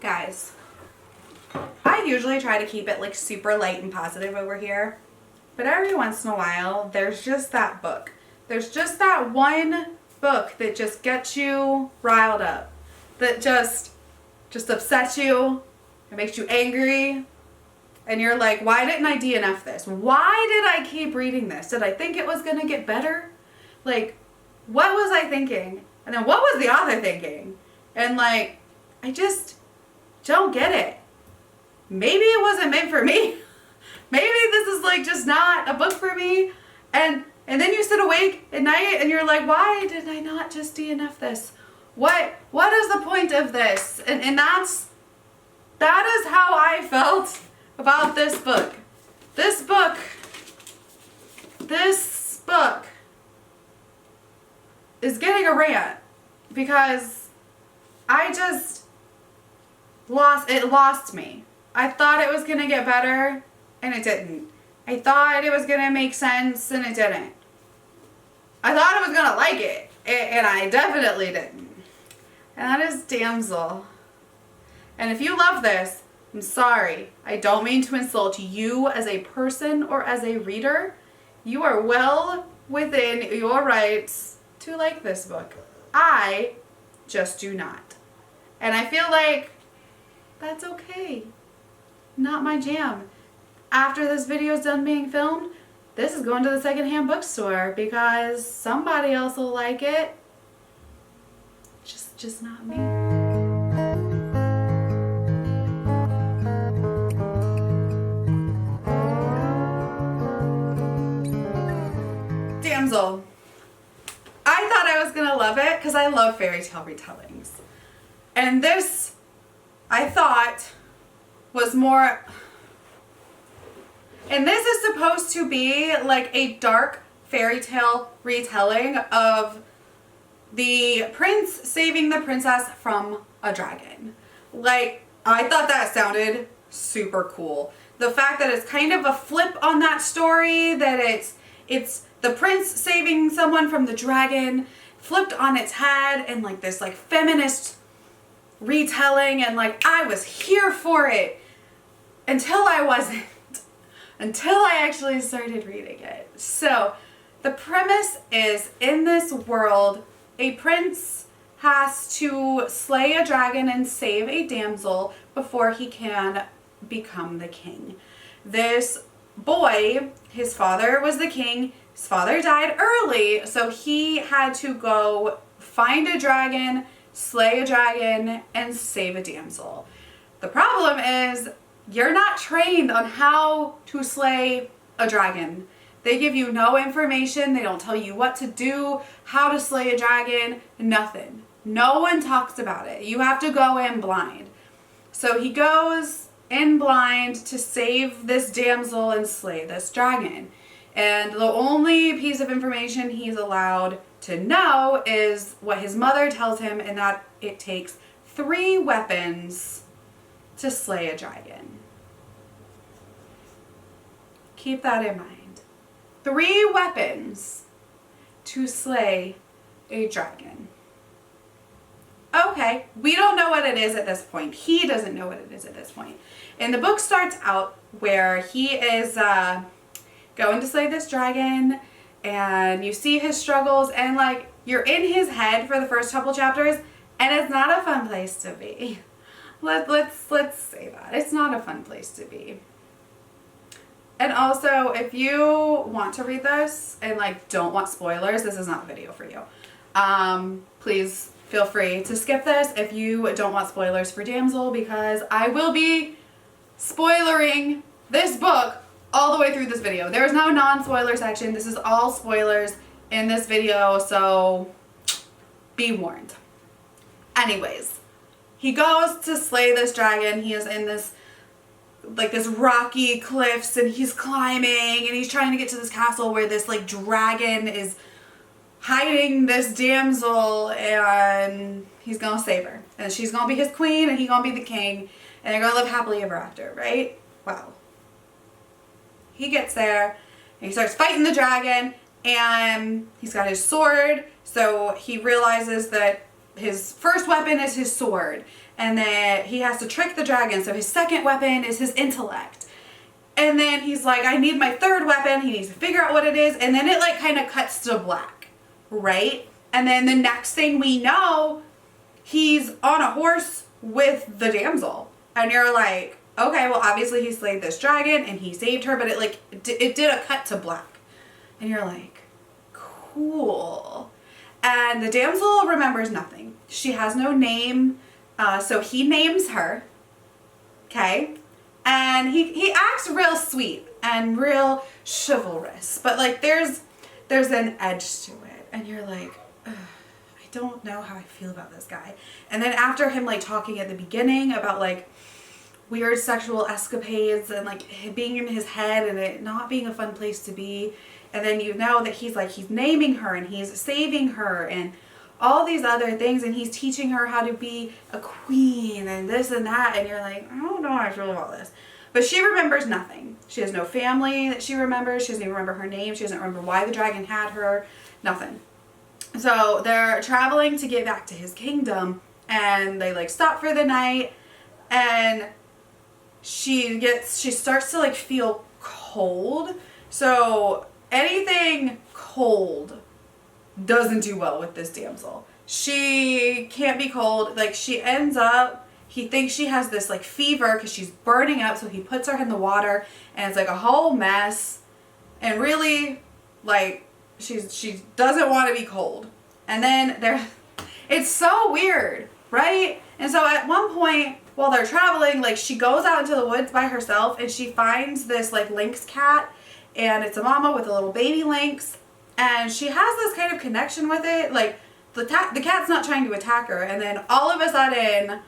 Guys, I usually try to keep it like super light and positive over here, but every once in a while there's just that book. There's just that one book that just gets you riled up, that just upsets you, it makes you angry, and you're like, why didn't I DNF this? Why did I keep reading this? Did I think it was gonna get better? Like, what was I thinking? And then what was the author thinking? And like, I just don't get it. Maybe it wasn't meant for me. Maybe this is like just not a book for me. And then you sit awake at night and you're like, why did I not just DNF this? What is the point of this? And that is how I felt about this book. This book is getting a rant because I just lost me. I thought it was going to get better and it didn't. I thought it was going to make sense and it didn't. I thought I was going to like it and I definitely didn't. And that is Damsel. And if you love this, I'm sorry. I don't mean to insult you as a person or as a reader. You are well within your rights to like this book. I just do not. And I feel like that's okay. Not my jam. After this video is done being filmed, this is going to the secondhand bookstore because somebody else will like it. Just not me. Damsel. I thought I was gonna love it because I love fairy tale retellings. And this, I thought, was more... And this is supposed to be like a dark fairy tale retelling of the prince saving the princess from a dragon. Like, I thought that sounded super cool. The fact that it's kind of a flip on that story, that it's the prince saving someone from the dragon, flipped on its head, and like this like feminist retelling, and like I was here for it until I wasn't. Until I actually started reading it. So, the premise is, in this world, a prince has to slay a dragon and save a damsel before he can become the king. This boy, his father was the king, his father died early, so he had to go find a dragon, slay a dragon, and save a damsel. The problem is, you're not trained on how to slay a dragon. They give you no information. They don't tell you what to do, how to slay a dragon, nothing. No one talks about it. You have to go in blind. So he goes in blind to save this damsel and slay this dragon. And the only piece of information he's allowed to know is what his mother tells him, and that it takes 3 weapons to slay a dragon. Keep that in mind. 3 weapons to slay a dragon. Okay, we don't know what it is at this point. He doesn't know what it is at this point. And the book starts out where he is going to slay this dragon, and you see his struggles, and like you're in his head for the first couple chapters, and it's not a fun place to be. Let's say that. It's not a fun place to be. And also, if you want to read this and like don't want spoilers, this is not the video for you. Please feel free to skip this if you don't want spoilers for Damsel, because I will be spoilering this book all the way through this video. There is no non-spoiler section. This is all spoilers in this video, so be warned. Anyways, he goes to slay this dragon. He is in this rocky cliffs, and he's climbing, and he's trying to get to this castle where this like dragon is hiding this damsel, and he's gonna save her, and she's gonna be his queen, and he's gonna be the king, and they're gonna live happily ever after, right? Wow. He gets there, and he starts fighting the dragon, and he's got his sword, so he realizes that his first weapon is his sword, And then he has to trick the dragon. So his second weapon is his intellect. And then he's like, I need my third weapon. He needs to figure out what it is. And then it like kind of cuts to black, right? And then the next thing we know, he's on a horse with the damsel. And you're like, okay, well, obviously he slayed this dragon and he saved her, but it did a cut to black. And you're like, cool. And the damsel remembers nothing. She has no name. So he names her. Okay. And he acts real sweet and real chivalrous, but like there's an edge to it. And you're like, ugh, I don't know how I feel about this guy. And then after him like talking at the beginning about like weird sexual escapades and like being in his head and it not being a fun place to be. And then you know that he's naming her and he's saving her and all these other things, and he's teaching her how to be a queen and this and that, and you're like, I don't know how I feel about this. But she remembers nothing. She has no family that she remembers. She doesn't even remember her name. She doesn't remember why the dragon had her. Nothing. So they're traveling to get back to his kingdom, and they like stop for the night, and she starts to like feel cold. So anything cold doesn't do well with this damsel. She can't be cold. Like she ends up, he thinks she has this like fever because she's burning up. So he puts her in the water and it's like a whole mess. And really like she doesn't want to be cold. And then it's so weird, right? And so at one point while they're traveling, like she goes out into the woods by herself and she finds this like lynx cat, and it's a mama with a little baby lynx. And she has this kind of connection with it. Like, the cat's not trying to attack her. And then all of a sudden,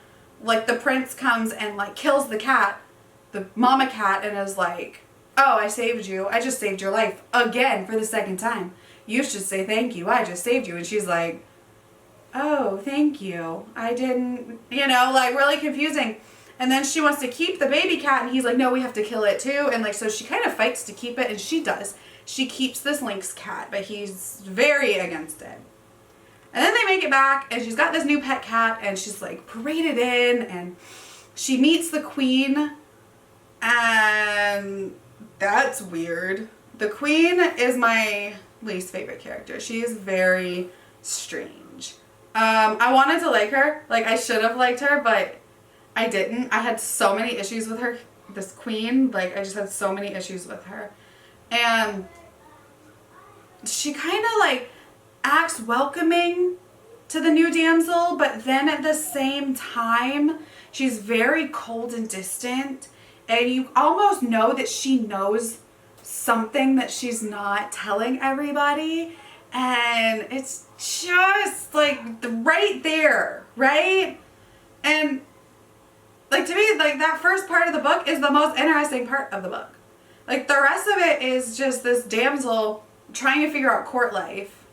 like, the prince comes and, like, kills the cat, the mama cat, and is like, oh, I saved you. I just saved your life again for the second time. You should say thank you. I just saved you. And she's like, oh, thank you. I didn't, like, really confusing. And then she wants to keep the baby cat, and he's like, no, we have to kill it too. And, like, so she kind of fights to keep it, and she does. She keeps this lynx cat, but he's very against it. And then they make it back, and she's got this new pet cat, and she's like paraded in, and she meets the queen, and that's weird. The queen is my least favorite character. She is very strange. I wanted to like her. Like, I should have liked her, but I didn't. I had so many issues with her. This queen, like, I just had so many issues with her. And she kind of like acts welcoming to the new damsel, but then at the same time, she's very cold and distant. And you almost know that she knows something that she's not telling everybody. And it's just like right there, right? And like to me, like that first part of the book is the most interesting part of the book. Like, the rest of it is just this damsel trying to figure out court life.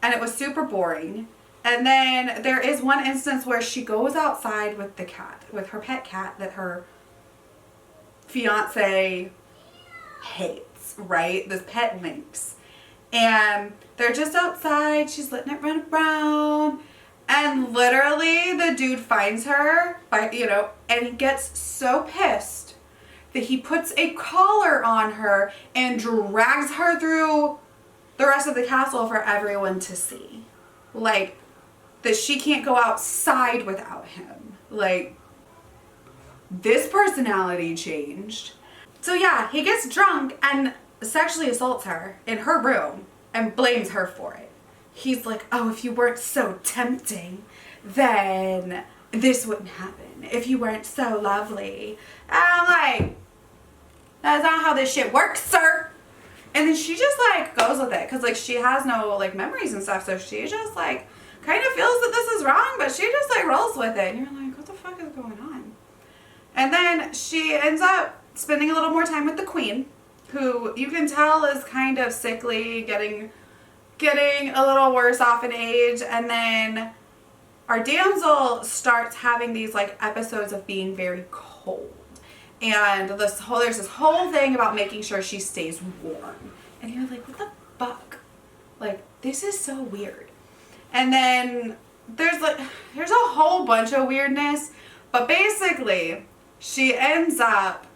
And it was super boring. And then there is one instance where she goes outside with the cat, with her pet cat that her fiance hates, right? This pet lynx. And they're just outside. She's letting it run around. And literally the dude finds her, and he gets so pissed that he puts a collar on her and drags her through the rest of the castle for everyone to see. Like, that she can't go outside without him. Like, this personality changed. So yeah, he gets drunk and sexually assaults her in her room and blames her for it. He's like, oh, if you weren't so tempting, then this wouldn't happen. If you weren't so lovely. And I'm like, that's not how this shit works, sir. And then she just like goes with it because like she has no like memories and stuff, so she just like kind of feels that this is wrong, but she just like rolls with it. And you're like, what the fuck is going on? And then she ends up spending a little more time with the queen, who you can tell is kind of sickly, getting a little worse off in age. And then our damsel starts having these like episodes of being very cold. And there's this whole thing about making sure she stays warm. And you're like, what the fuck? Like, this is so weird. And then there's a whole bunch of weirdness, but basically she ends up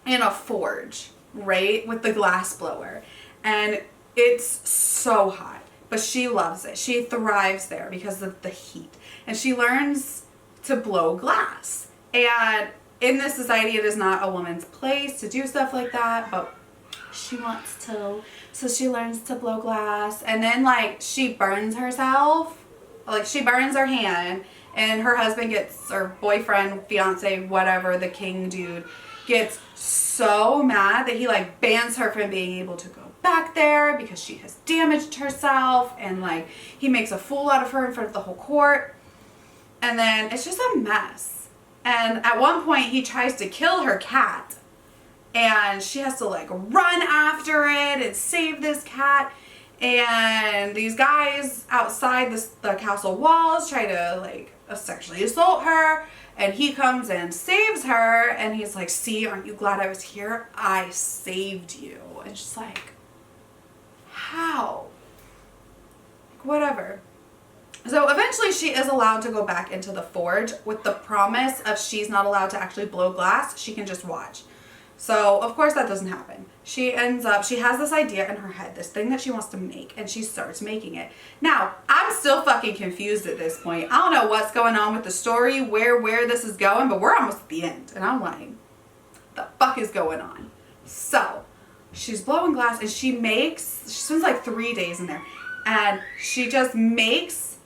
in a forge, right, with the glass blower, and it's so hot, but she loves it. She thrives there because of the heat, and she learns to blow glass. And in this society, it is not a woman's place to do stuff like that, but she wants to. So she learns to blow glass, and then like she burns herself, like she burns her hand, and her husband gets, or boyfriend, fiance, whatever, the king dude, gets so mad that he like bans her from being able to go back there because she has damaged herself, and like he makes a fool out of her in front of the whole court, and then it's just a mess. And at one point he tries to kill her cat, and she has to like run after it and save this cat, and these guys outside the castle walls try to like sexually assault her, and he comes and saves her, and he's like, see, aren't you glad I was here? I saved you. And she's like, how? Whatever. So eventually she is allowed to go back into the forge with the promise of she's not allowed to actually blow glass. She can just watch. So of course that doesn't happen. She has this idea in her head, this thing that she wants to make, and she starts making it. Now, I'm still fucking confused at this point. I don't know what's going on with the story, where this is going, but we're almost at the end. And I'm like, the fuck is going on? So she's blowing glass, and she spends like 3 days in there, and she just makes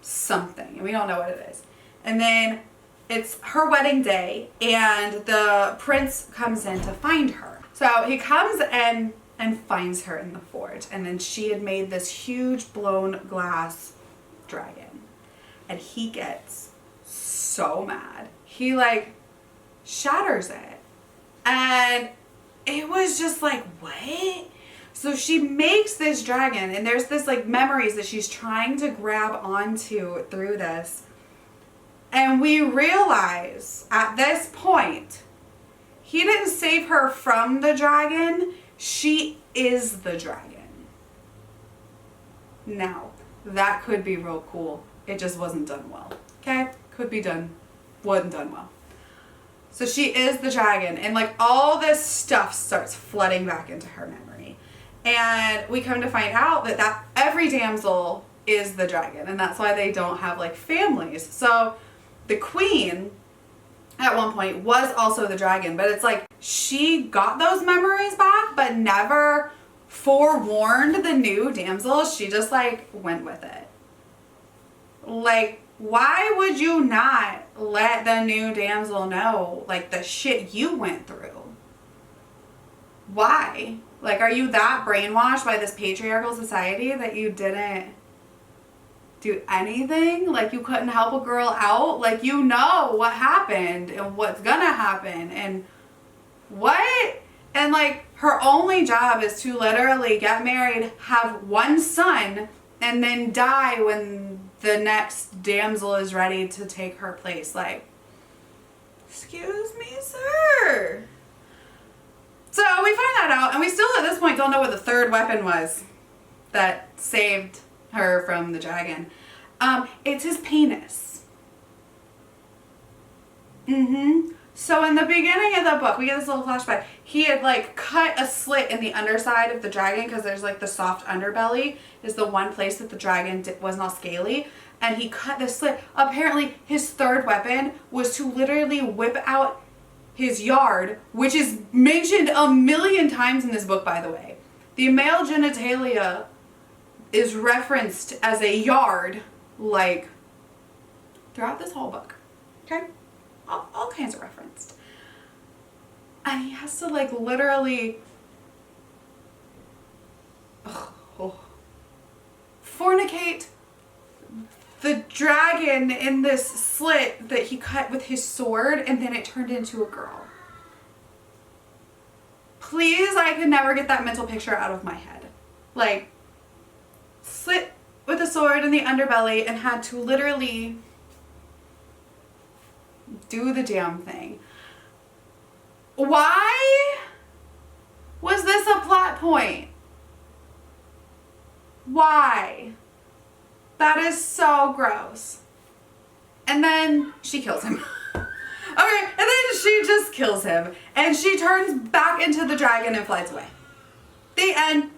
something, and we don't know what it is. And then it's her wedding day, and the prince comes in to find her. So he comes in and finds her in the forge, and then she had made this huge blown glass dragon, and he gets so mad. He like shatters it, and it was just like, what? So she makes this dragon, and there's this like memories that she's trying to grab onto through this. And we realize at this point, he didn't save her from the dragon. She is the dragon. Now, that could be real cool. It just wasn't done well. Okay? Could be done. Wasn't done well. So she is the dragon. And like all this stuff starts flooding back into her memory. And we come to find out that every damsel is the dragon. And that's why they don't have like families. So the queen at one point was also the dragon, but it's like she got those memories back but never forewarned the new damsel. She just like went with it. Like, why would you not let the new damsel know like the shit you went through? Why? Like, are you that brainwashed by this patriarchal society that you didn't do anything? Like, you couldn't help a girl out? Like, you know what happened and what's gonna happen and what? And like, her only job is to literally get married, have one son, and then die when the next damsel is ready to take her place. Like, excuse me, sir. So we find that out, and we still at this point don't know what the third weapon was that saved her from the dragon. It's his penis. So in the beginning of the book, we get this little flashback. He had like cut a slit in the underside of the dragon because there's like the soft underbelly is the one place that the dragon was not scaly. And he cut the slit. Apparently his third weapon was to literally whip out his yard, which is mentioned 1,000,000 times in this book, by the way. The male genitalia is referenced as a yard, like, throughout this whole book. Okay? All kinds of referenced. And he has to, like, literally fornicate the dragon in this slit that he cut with his sword, and then it turned into a girl. Please, I could never get that mental picture out of my head. Like, slit with a sword in the underbelly and had to literally do the damn thing. Why was this a plot point? Why? That is so gross. And then she kills him. Okay, and then she just kills him. And she turns back into the dragon and flies away. The end.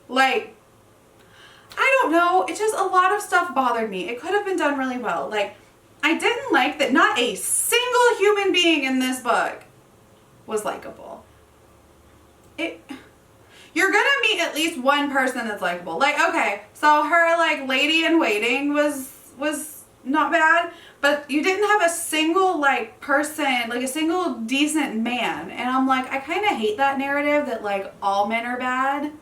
Like, I don't know. It just, a lot of stuff bothered me. It could have been done really well. Like, I didn't like that not a single human being in this book was likable. You're gonna meet at least one person that's likable. Like, okay, so her, like, lady in waiting was not bad, but you didn't have a single, like, person, like, a single decent man. And I'm like, I kind of hate that narrative that, like, all men are bad.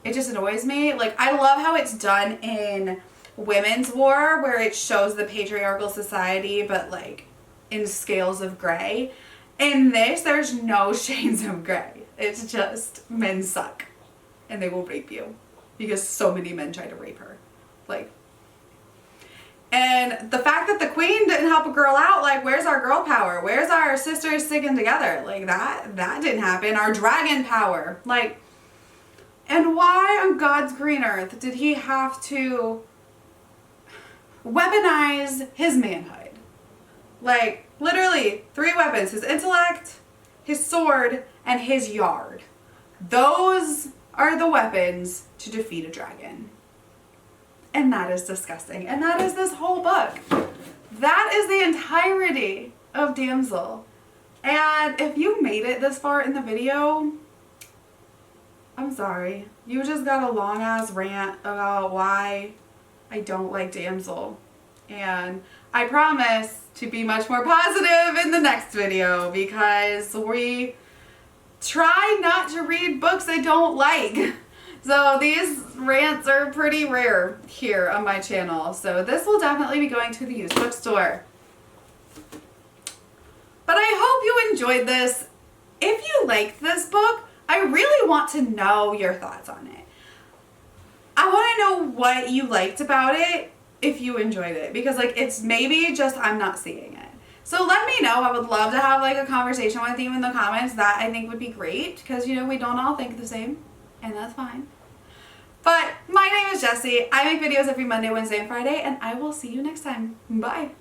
It just annoys me. Like, I love how it's done in Women's War, where it shows the patriarchal society, but, like, in scales of gray. In this, there's no shades of gray. It's just men suck. And they will rape you. Because so many men try to rape her. Like, and the fact that the queen didn't help a girl out, like, where's our girl power? Where's our sisters sticking together? Like, that didn't happen. Our dragon power. Like, and why on God's green earth did he have to weaponize his manhood? Like, literally, 3 weapons. His intellect, his sword, and his yard. Those are the weapons to defeat a dragon. And that is disgusting. And that is this whole book. That is the entirety of Damsel. And if you made it this far in the video, I'm sorry. You just got a long ass rant about why I don't like Damsel. And I promise to be much more positive in the next video, because we try not to read books I don't like. So these rants are pretty rare here on my channel. So this will definitely be going to the used bookstore. But I hope you enjoyed this. If you liked this book, I really want to know your thoughts on it. I want to know what you liked about it, if you enjoyed it. Because, like, it's maybe just I'm not seeing it. So let me know. I would love to have, like, a conversation with you in the comments. That, I think, would be great. Because, you know, we don't all think the same. And that's fine. But my name is Jessie. I make videos every Monday, Wednesday, and Friday. And I will see you next time. Bye.